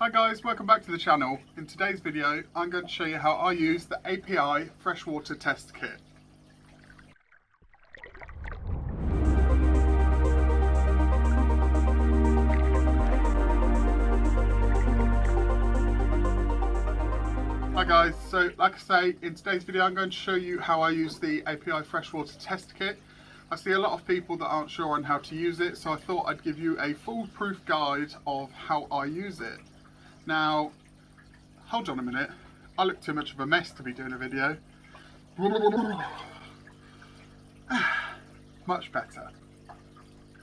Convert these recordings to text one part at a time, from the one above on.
Hi guys, welcome back to the channel. In today's video I'm going to show you how I use the API Freshwater Test Kit. Hi guys, so like I say, in today's video I'm going to show you how I use the API Freshwater Test Kit. I see a lot of people that aren't sure on how to use it, so I thought I'd give you a foolproof guide of how I use it. Now, hold on a minute, I look too much of a mess to be doing a video. Much better.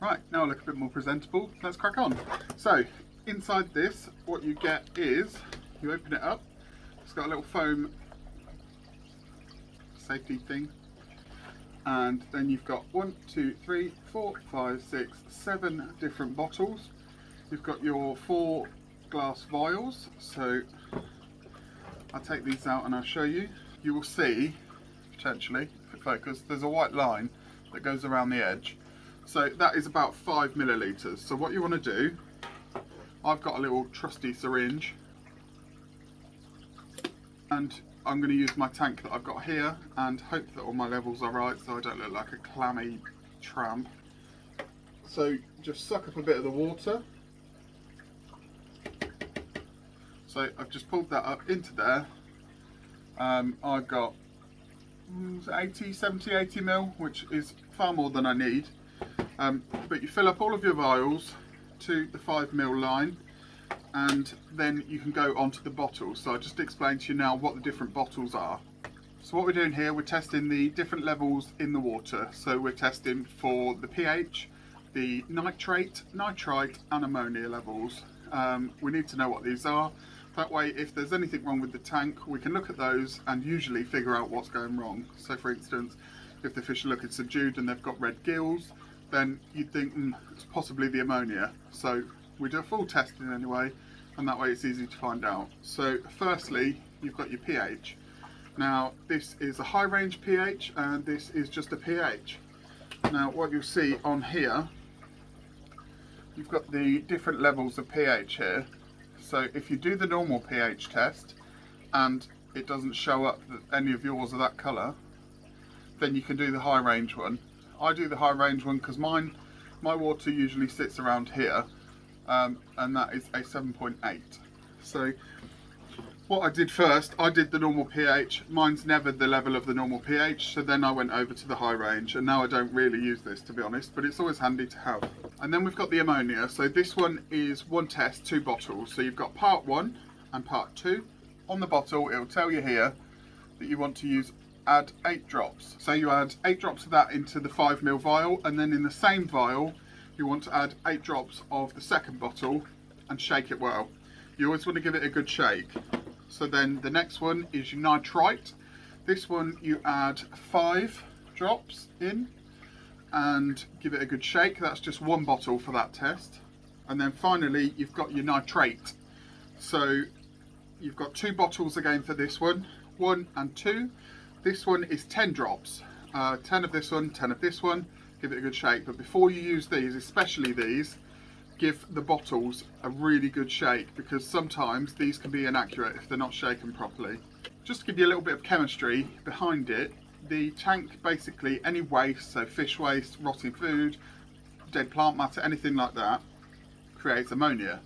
Right, now I look a bit more presentable, let's crack on. So, inside this, what you get is, you open it up, it's got a little foam safety thing, and then you've got 1, 2, 3, 4, 5, 6, 7 different bottles. You've got your 4 glass vials, so I'll take these out and I'll show you. You will see, potentially, if it focuses, there's a white line that goes around the edge. So that is about 5 millilitres. So what you want to do, I've got a little trusty syringe, and I'm going to use my tank that I've got here and hope that all my levels are right so I don't look like a clammy tramp. So just suck up a bit of the water. So I've just pulled that up into there. I've got 70, 80 mil, which is far more than I need. But you fill up all of your vials to the 5 mil line, and then you can go onto the bottles. So I'll just explain to you now what the different bottles are. So what we're doing here, we're testing the different levels in the water. So we're testing for the pH, the nitrate, nitrite and ammonia levels. We need to know what these are. That way, if there's anything wrong with the tank, we can look at those and usually figure out what's going wrong. So for instance, if the fish are looking subdued and they've got red gills, then you'd think it's possibly the ammonia. So we do a full testing anyway, and that way it's easy to find out. So firstly, you've got your pH. Now this is a high range pH and this is just a pH. Now what you'll see on here, you've got the different levels of pH here. So if you do the normal pH test and it doesn't show up that any of yours are that colour, then you can do the high range one. I do the high range one because my water usually sits around here, and that is a 7.8. So what I did first, I did the normal pH. Mine's never the level of the normal pH, so then I went over to the high range, and now I don't really use this, to be honest, but it's always handy to have. And then we've got the ammonia. So this one is one test, 2 bottles. So you've got part 1 and part 2. On the bottle, it'll tell you here that you want to add 8 drops. So you add 8 drops of that into the 5 ml vial, and then in the same vial, you want to add 8 drops of the second bottle and shake it well. You always want to give it a good shake. So then the next one is your nitrite. This one you add 5 drops in and give it a good shake. That's just 1 bottle for that test. And then finally you've got your nitrate. So you've got 2 bottles again for this one, 1 and 2. This one is 10 drops, 10 of this one, 10 of this one. Give it a good shake. But before you use these, especially these, give the bottles a really good shake, because sometimes these can be inaccurate if they're not shaken properly. Just to give you a little bit of chemistry behind it, the tank, basically any waste, so fish waste, rotting food, dead plant matter, anything like that, creates ammonia.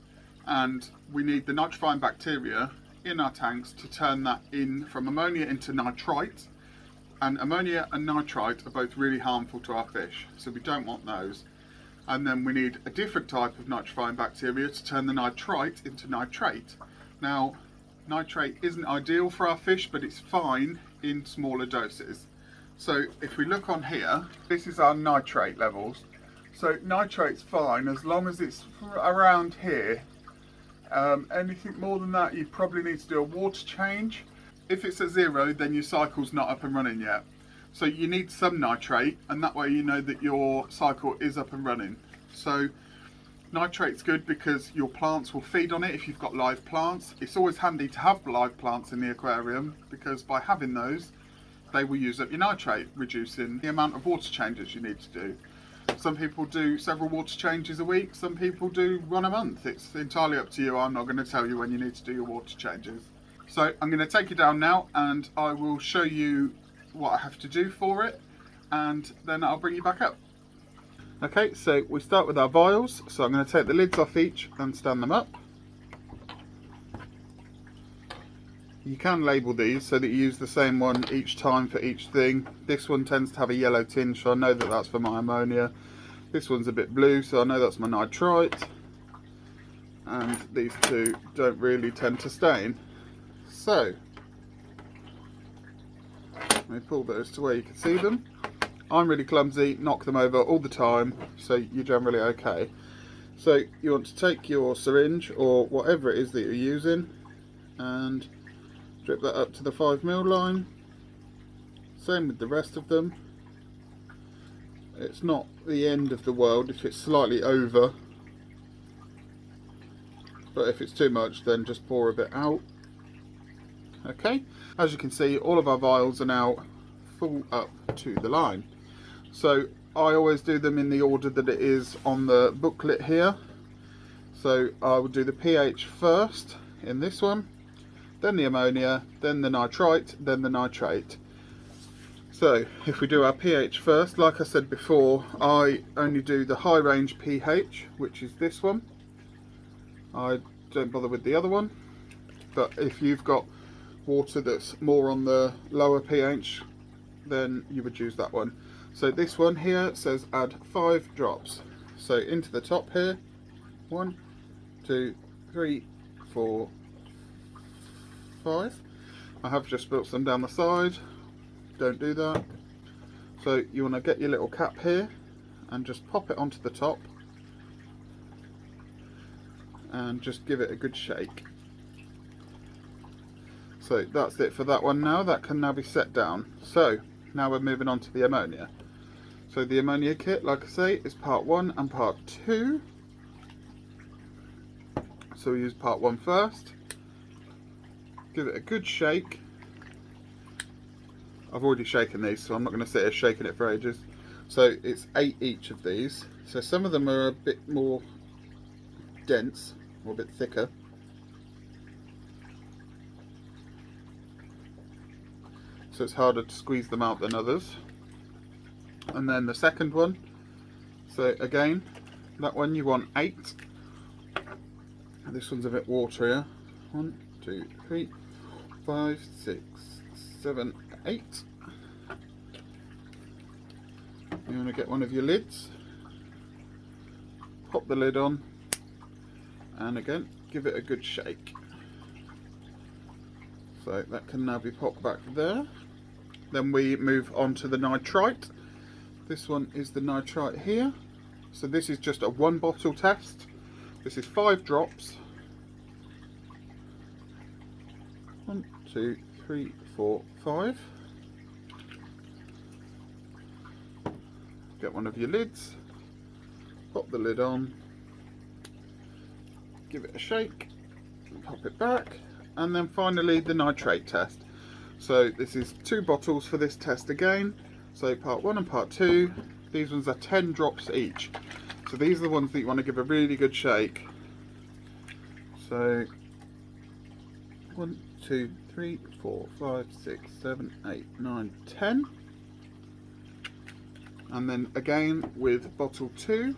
And we need the nitrifying bacteria in our tanks to turn that in from ammonia into nitrite. And ammonia and nitrite are both really harmful to our fish, so we don't want those. And then we need a different type of nitrifying bacteria to turn the nitrite into nitrate. Now, nitrate isn't ideal for our fish, but it's fine in smaller doses. So if we look on here, this is our nitrate levels. So nitrate's fine as long as it's around here. Anything more than that, you probably need to do a water change. If it's at 0, then your cycle's not up and running yet. So you need some nitrate, and that way you know that your cycle is up and running. So nitrate's good because your plants will feed on it if you've got live plants. It's always handy to have live plants in the aquarium, because by having those, they will use up your nitrate, reducing the amount of water changes you need to do. Some people do several water changes a week, some people do one a month. It's entirely up to you. I'm not going to tell you when you need to do your water changes. So I'm going to take you down now and I will show you what I have to do for it, and then I'll bring you back up. Okay, so we start with our vials. So I'm going to take the lids off each and stand them up. You can label these so that you use the same one each time for each thing. This one tends to have a yellow tinge, so I know that that's for my ammonia. This one's a bit blue, so I know that's my nitrite. And these two don't really tend to stain. So, let me pull those to where you can see them. I'm really clumsy, knock them over all the time, so you're generally okay. So you want to take your syringe or whatever it is that you're using and drip that up to the 5mm line. Same with the rest of them. It's not the end of the world if it's slightly over, but if it's too much then just pour a bit out. Okay, as you can see all of our vials are now full up to the line. So I always do them in the order that it is on the booklet here. So I would do the pH first in this one, then the ammonia, then the nitrite, then the nitrate. So if we do our pH first, like I said before, I only do the high range pH, which is this one. I don't bother with the other one, but if you've got water that's more on the lower pH, then you would use that one. So this one here says add 5 drops. So into the top here, 1, 2, 3, 4, 5. I have just spilt some down the side, don't do that. So you want to get your little cap here and just pop it onto the top and just give it a good shake. So that's it for that one now. That can now be set down. So now we're moving on to the ammonia. So the ammonia kit, like I say, is part 1 and part 2. So we use part 1 first. Give it a good shake. I've already shaken these, so I'm not going to sit here shaking it for ages. So it's 8 each of these. So some of them are a bit more dense, or a bit thicker. So it's harder to squeeze them out than others. And then the second one, so again, that one you want 8. This one's a bit waterier. 1, 2, 3, 5, 6, 7, 8. You want to get one of your lids, pop the lid on, and again give it a good shake. So that can now be popped back there. Then we move on to the nitrite. This one is the nitrite here. So this is just a 1 bottle test. This is 5 drops. 1, 2, 3, 4, 5. Get one of your lids, pop the lid on, give it a shake, pop it back, and then finally the nitrate test. So this is 2 bottles for this test again. So part 1 and part 2, these ones are 10 drops each. So these are the ones that you want to give a really good shake. So 1, 2, 3, 4, 5, 6, 7, 8, 9, 10. And then again with bottle 2.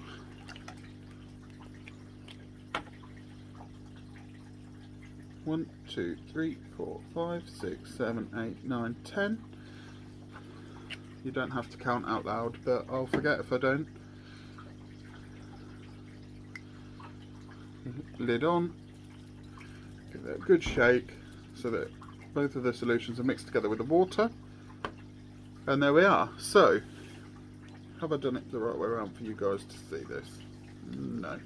One, 2, 3, 4, 5, 6, 7, 8, 9, 10. You don't have to count out loud, but I'll forget if I don't. Lid on. Give it a good shake so that both of the solutions are mixed together with the water. And there we are. So, have I done it the right way around for you guys to see this? No.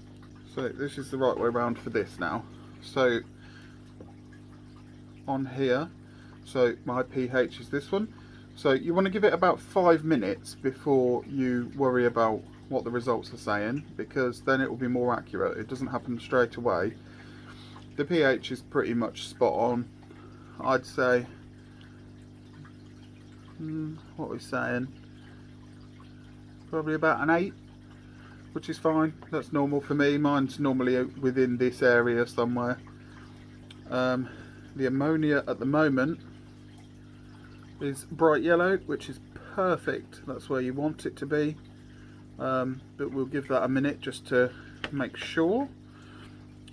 So this is the right way around for this now. So on here, so my pH is this one. So you want to give it about 5 minutes before you worry about what the results are saying, because then it will be more accurate. It doesn't happen straight away. The pH is pretty much spot on. I'd say, what are we saying? Probably about an 8, which is fine. That's normal for me. Mine's normally within this area somewhere. The ammonia at the moment is bright yellow, which is perfect. That's where you want it to be. But we'll give that a minute just to make sure.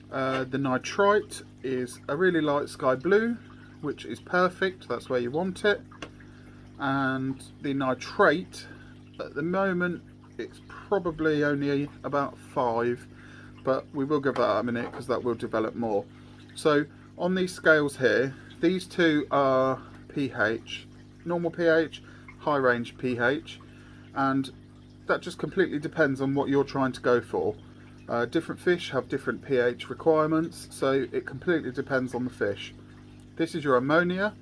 The nitrite is a really light sky blue, which is perfect. That's where you want it. And the nitrate at the moment, it's probably only about 5, but we will give that a minute because that will develop more. So on these scales here, these two are pH, normal pH, high range pH, and that just completely depends on what you're trying to go for. Different fish have different pH requirements, so it completely depends on the fish. This is your ammonia.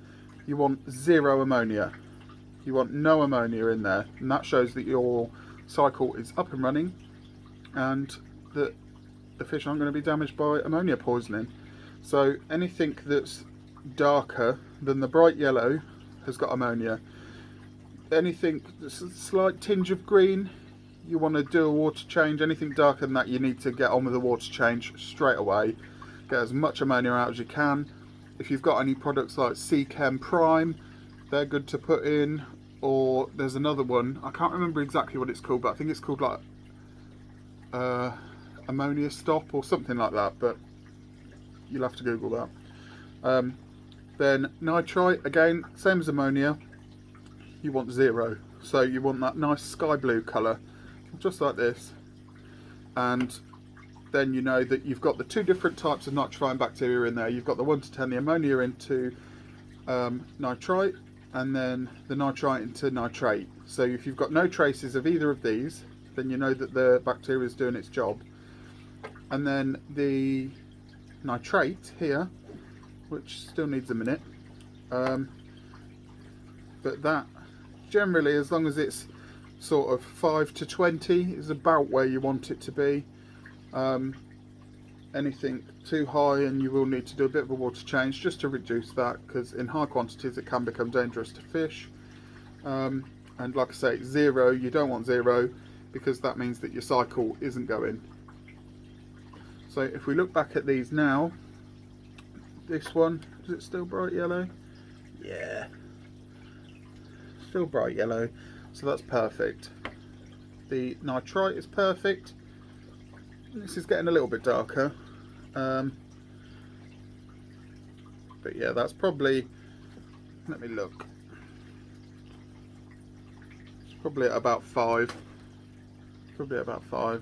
You want 0 ammonia. You want no ammonia in there, and that shows that your cycle is up and running and that the fish aren't going to be damaged by ammonia poisoning. So anything that's darker than the bright yellow has got ammonia. Anything that's a slight tinge of green, you want to do a water change. Anything darker than that, you need to get on with the water change straight away. Get as much ammonia out as you can. If you've got any products like Chem Prime, they're good to put in. Or there's another one, I can't remember exactly what it's called, but I think it's called like ammonia stop or something like that, but you'll have to Google that. Then nitrite, again, same as ammonia, you want 0. So you want that nice sky blue colour, just like this. And then you know that you've got the 2 different types of nitrifying bacteria in there. You've got the one to turn the ammonia into nitrite, and then the nitrite into nitrate. So if you've got no traces of either of these, then you know that the bacteria is doing its job. And then the nitrate here, which still needs a minute, but that generally, as long as it's sort of 5 to 20, is about where you want it to be. Anything too high and you will need to do a bit of a water change just to reduce that, because in high quantities it can become dangerous to fish. And like I say, 0, you don't want 0, because that means that your cycle isn't going. So if we look back at these now, this one, is it still bright yellow? Yeah, still bright yellow, so that's perfect. The nitrite is perfect. This is getting a little bit darker, but yeah, that's probably, let me look, it's probably at about 5,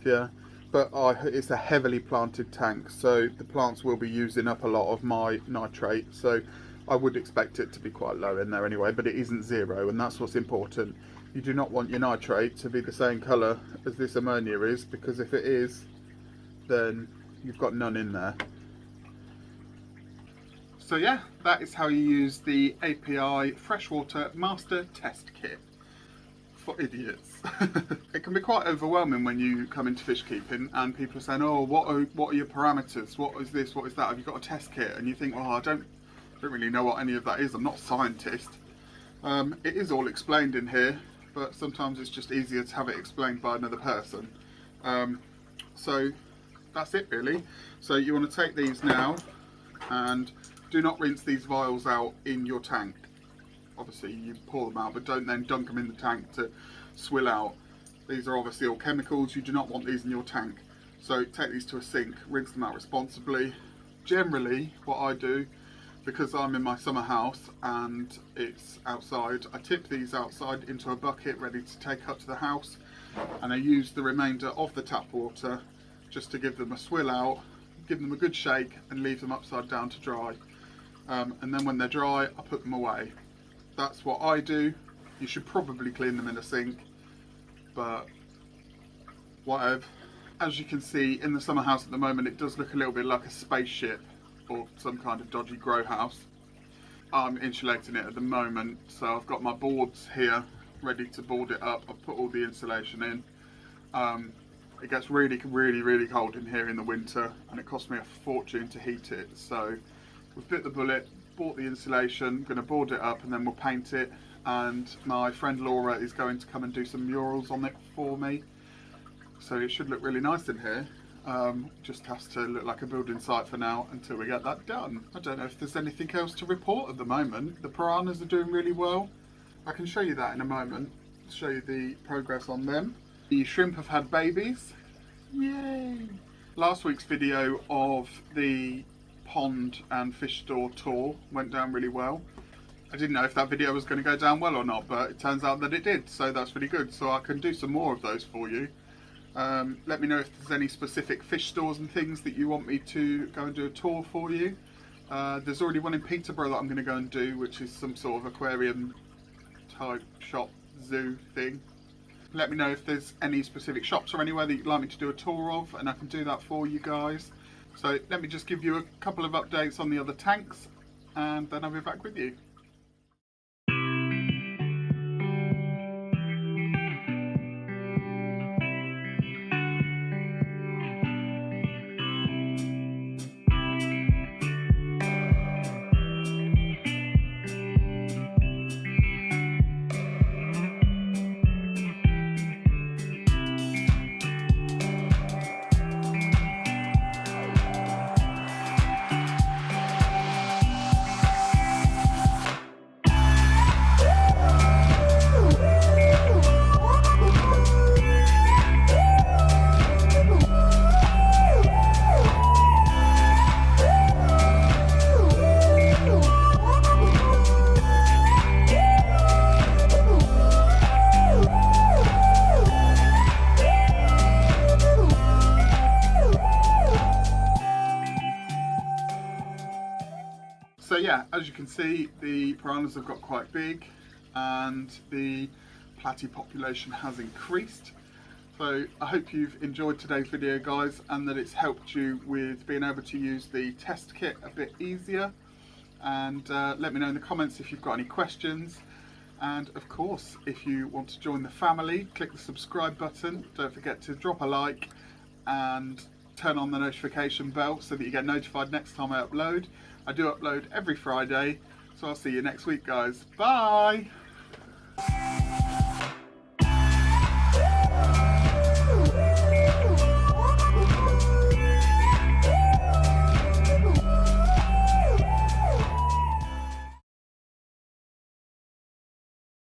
yeah. But it's a heavily planted tank, so the plants will be using up a lot of my nitrate, so I would expect it to be quite low in there anyway, but it isn't 0, and that's what's important. You do not want your nitrate to be the same colour as this ammonia is, because if it is, then you've got none in there. So yeah, that is how you use the API Freshwater Master Test Kit for idiots. It can be quite overwhelming when you come into fish keeping and people are saying, oh, what are your parameters, what is this, what is that, have you got a test kit? And you think, well, I don't really know what any of that is, I'm not a scientist. It is all explained in here, but sometimes it's just easier to have it explained by another person. So that's it really. So you want to take these now, and do not rinse these vials out in your tank. Obviously you pour them out, but don't then dunk them in the tank to swill out. These are obviously all chemicals, you do not want these in your tank. So take these to a sink, rinse them out responsibly. Generally what I do, because I'm in my summer house and it's outside, I tip these outside into a bucket ready to take up to the house, and I use the remainder of the tap water just to give them a swill out, give them a good shake and leave them upside down to dry. And then when they're dry, I put them away. That's what I do. You should probably clean them in a sink, but whatever. As you can see, in the summer house at the moment, it does look a little bit like a spaceship or some kind of dodgy grow house. I'm insulating it at the moment, so I've got my boards here ready to board it up. I've put all the insulation in. It gets really cold in here in the winter, and it costs me a fortune to heat it. So we've bit the bullet, bought the insulation, going to board it up, and then we'll paint it. And my friend Laura is going to come and do some murals on it for me. So it should look really nice in here. Just has to look like a building site for now until we get that done. I don't know if there's anything else to report at the moment. The piranhas are doing really well. I can show you that in a moment, show you the progress on them. The shrimp have had babies. Yay! Last week's video of the pond and fish store tour went down really well. I didn't know if that video was going to go down well or not, but it turns out that it did, so that's really good. So I can do some more of those for you. Let me know if there's any specific fish stores and things that you want me to go and do a tour for you. There's already one in Peterborough that I'm going to go and do, which is some sort of aquarium type shop zoo thing. Let me know if there's any specific shops or anywhere that you'd like me to do a tour of, and I can do that for you guys. So let me just give you a couple of updates on the other tanks, and then I'll be back with you. So yeah, as you can see, the piranhas have got quite big and the platty population has increased. So I hope you've enjoyed today's video, guys, and that it's helped you with being able to use the test kit a bit easier. And let me know in the comments if you've got any questions. And of course, if you want to join the family, click the subscribe button. Don't forget to drop a like and turn on the notification bell so that you get notified next time I upload. I do upload every Friday, so I'll see you next week, guys. Bye!